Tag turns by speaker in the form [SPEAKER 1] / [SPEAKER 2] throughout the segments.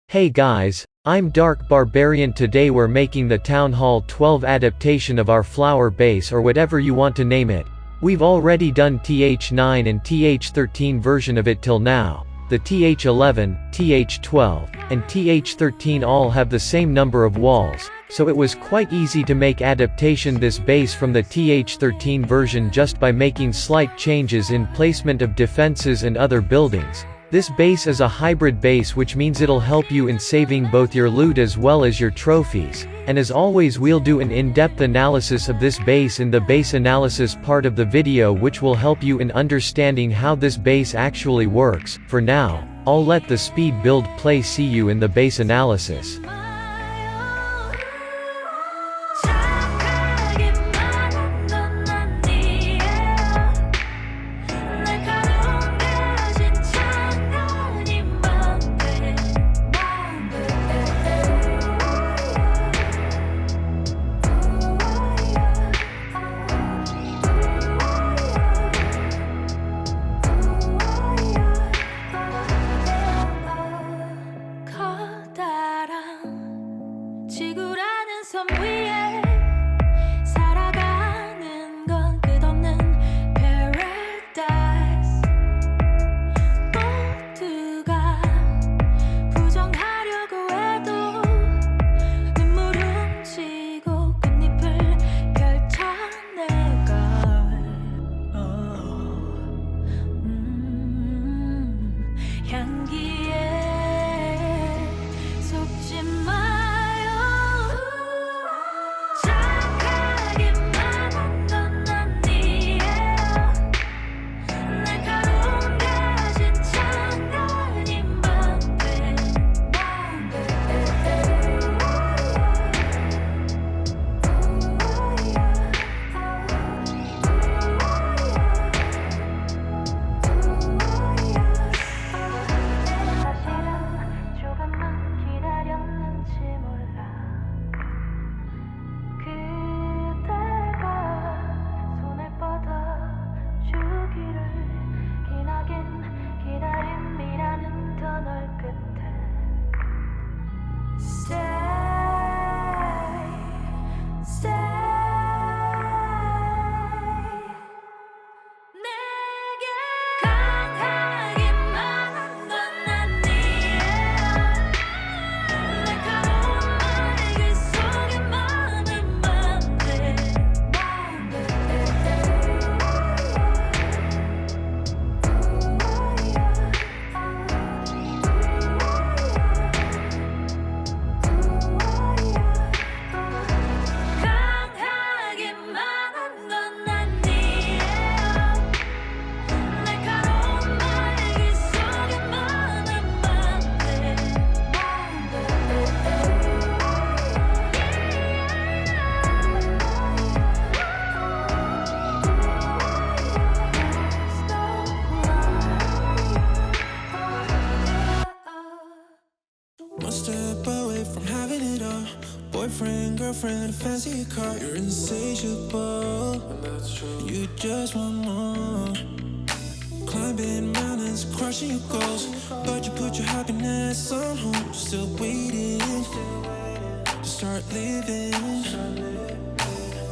[SPEAKER 1] Hey guys, I'm Dark Barbarian. Today we're making the Town Hall 12 adaptation of our flower base or whatever you want to name it. We've already done TH9 and TH13 version of it till now. The TH11, TH12, and TH13 all have the same number of walls, so it was quite easy to make adaptation this base from the TH13 version just by making slight changes in placement of defenses and other buildings. This base is a hybrid base, which means it'll help you in saving both your loot as well as your trophies, and as always we'll do an in-depth analysis of this base in the base analysis part of the video, which will help you in understanding how this base actually works. For now, I'll let the speed build play. See you in the base analysis.
[SPEAKER 2] Boyfriend, girlfriend, fancy car. You're insatiable, and that's true. You just want more. Climbing mountains, crushing your goals, but you put your happiness on hold. Still waiting to start living.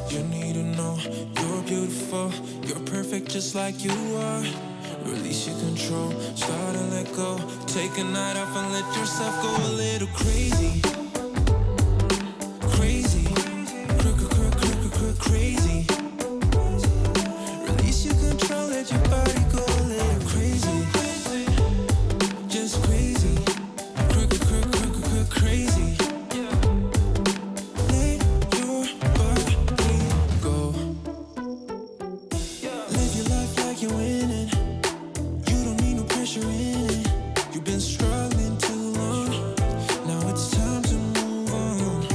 [SPEAKER 2] You need to know you're beautiful, you're perfect just like you are. Release your control, start to let go. Take a night off and let yourself go a little crazy. Crazy. Release your control, let your body go a little crazy. Just crazy. Crazy. Let your body go. Live your life like you're winning. You don't need no pressure in it. You've been struggling too long. Now it's time to move on.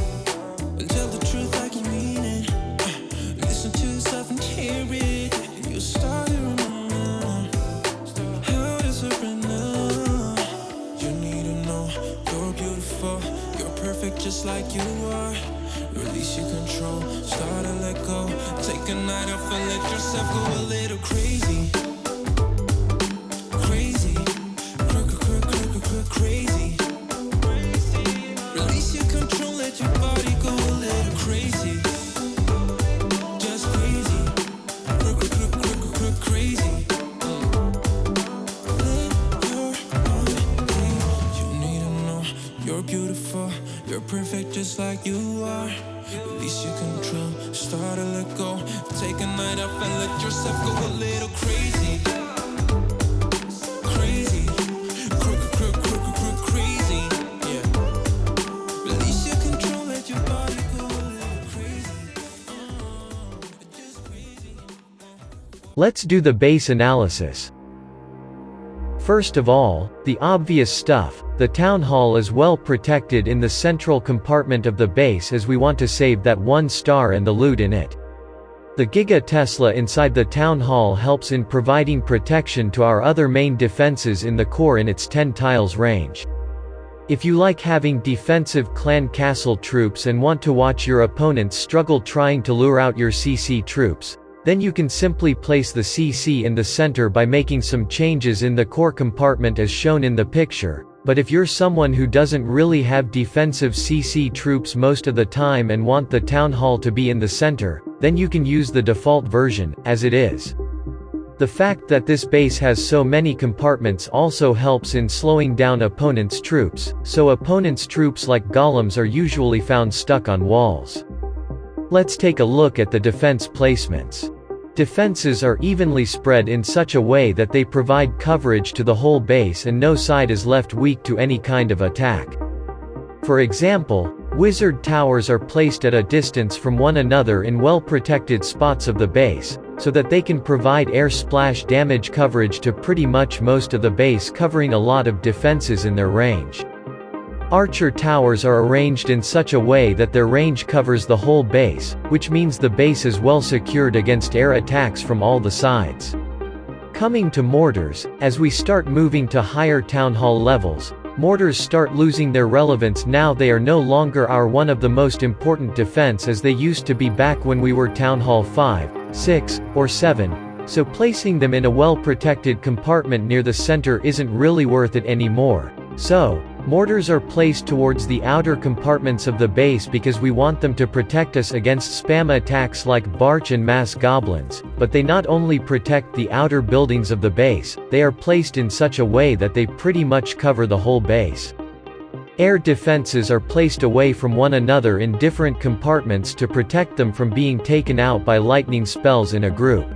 [SPEAKER 2] And tell the truth like you mean it. Listen to yourself and hear it, and you start to remember how to surrender. You need to know you're beautiful, you're perfect just like you are. Release your control, start to let go. Take a night off and let yourself go a little crazy. Crazy. Crazy. You're beautiful, you're perfect just like you are. Release your control, start to let go. Take a night off and let yourself go a little crazy. Crazy, crazy, yeah. Release your control, let your body go a little crazy. Just crazy.
[SPEAKER 1] Let's do the base analysis. First of all, the obvious stuff, the town hall is well protected in the central compartment of the base as we want to save that 1 star and the loot in it. The Giga Tesla inside the town hall helps in providing protection to our other main defenses in the core in its 10 tiles range. If you like having defensive clan castle troops and want to watch your opponents struggle trying to lure out your CC troops, then you can simply place the CC in the center by making some changes in the core compartment as shown in the picture. But if you're someone who doesn't really have defensive CC troops most of the time and want the town hall to be in the center, then you can use the default version, as it is. The fact that this base has so many compartments also helps in slowing down opponents' troops, so opponents' troops like golems are usually found stuck on walls. Let's take a look at the defense placements. Defenses are evenly spread in such a way that they provide coverage to the whole base and no side is left weak to any kind of attack. For example, wizard towers are placed at a distance from one another in well-protected spots of the base, so that they can provide air splash damage coverage to pretty much most of the base, covering a lot of defenses in their range. Archer towers are arranged in such a way that their range covers the whole base, which means the base is well secured against air attacks from all the sides. Coming to mortars, as we start moving to higher town hall levels, mortars start losing their relevance. Now they are no longer one of the most important defense as they used to be back when we were town hall 5, 6, or 7, so placing them in a well-protected compartment near the center isn't really worth it anymore. So, mortars are placed towards the outer compartments of the base because we want them to protect us against spam attacks like Barch and mass goblins, but they not only protect the outer buildings of the base, they are placed in such a way that they pretty much cover the whole base. Air defenses are placed away from one another in different compartments to protect them from being taken out by lightning spells in a group.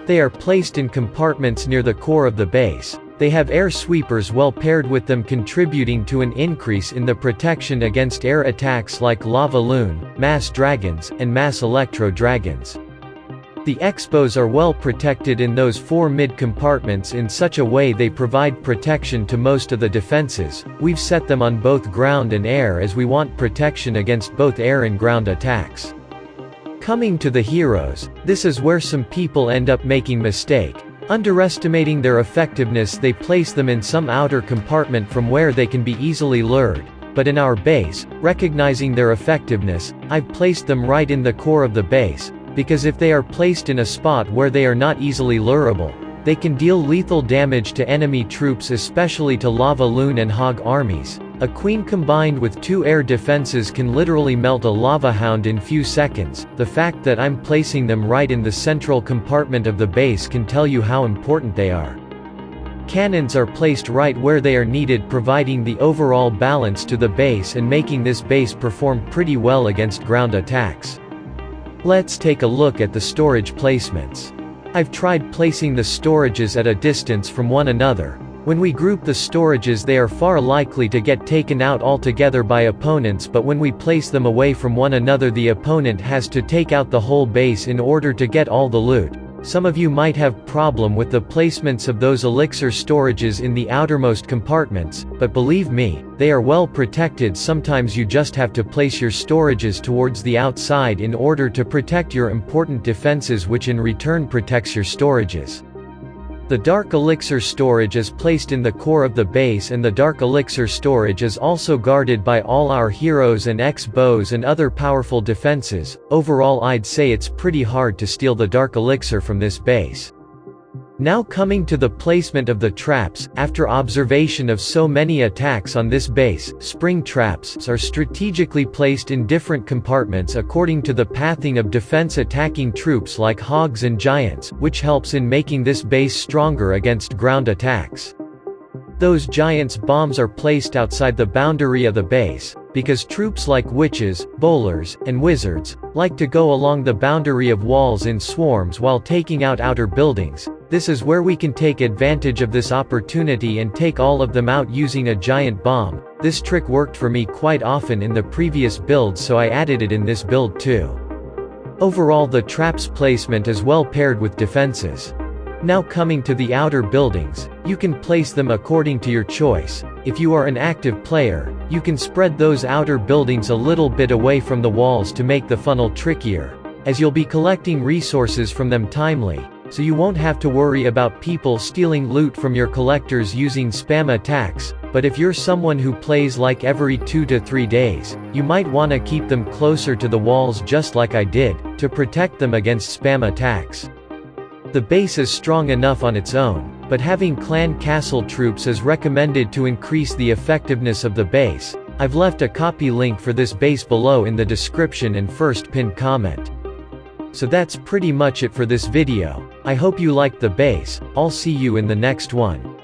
[SPEAKER 1] They are placed in compartments near the core of the base. They have air sweepers well paired with them, contributing to an increase in the protection against air attacks like lava loon, mass dragons, and mass electro dragons. The expos are well protected in those 4 mid compartments in such a way they provide protection to most of the defenses. We've set them on both ground and air as we want protection against both air and ground attacks. Coming to the heroes, this is where some people end up making mistake. Underestimating their effectiveness, they place them in some outer compartment from where they can be easily lured, but in our base, recognizing their effectiveness, I've placed them right in the core of the base, because if they are placed in a spot where they are not easily lureable, they can deal lethal damage to enemy troops, especially to lava loon and hog armies. A queen combined with 2 air defenses can literally melt a lava hound in few seconds. The fact that I'm placing them right in the central compartment of the base can tell you how important they are. Cannons are placed right where they are needed, providing the overall balance to the base and making this base perform pretty well against ground attacks. Let's take a look at the storage placements. I've tried placing the storages at a distance from one another. When we group the storages, they are far likely to get taken out altogether by opponents, but when we place them away from one another, the opponent has to take out the whole base in order to get all the loot. Some of you might have problem with the placements of those elixir storages in the outermost compartments, but believe me, they are well protected. Sometimes you just have to place your storages towards the outside in order to protect your important defenses, which in return protects your storages. The Dark Elixir storage is placed in the core of the base, and the Dark Elixir storage is also guarded by all our heroes and X-bows and other powerful defenses. Overall, I'd say it's pretty hard to steal the Dark Elixir from this base. Now coming to the placement of the traps, after observation of so many attacks on this base, spring traps are strategically placed in different compartments according to the pathing of defense attacking troops like hogs and giants, which helps in making this base stronger against ground attacks. Those giants' bombs are placed outside the boundary of the base, because troops like witches, bowlers, and wizards like to go along the boundary of walls in swarms while taking out outer buildings. This is where we can take advantage of this opportunity and take all of them out using a giant bomb. This trick worked for me quite often in the previous build, so I added it in this build too. Overall, the traps placement is well paired with defenses. Now coming to the outer buildings, you can place them according to your choice. If you are an active player, you can spread those outer buildings a little bit away from the walls to make the funnel trickier, as you'll be collecting resources from them timely, so you won't have to worry about people stealing loot from your collectors using spam attacks. But if you're someone who plays like every 2 to 3 days, you might want to keep them closer to the walls just like I did, to protect them against spam attacks. The base is strong enough on its own, but having clan castle troops is recommended to increase the effectiveness of the base. I've left a copy link for this base below in the description and first pinned comment. So that's pretty much it for this video. I hope you liked the base. I'll see you in the next one.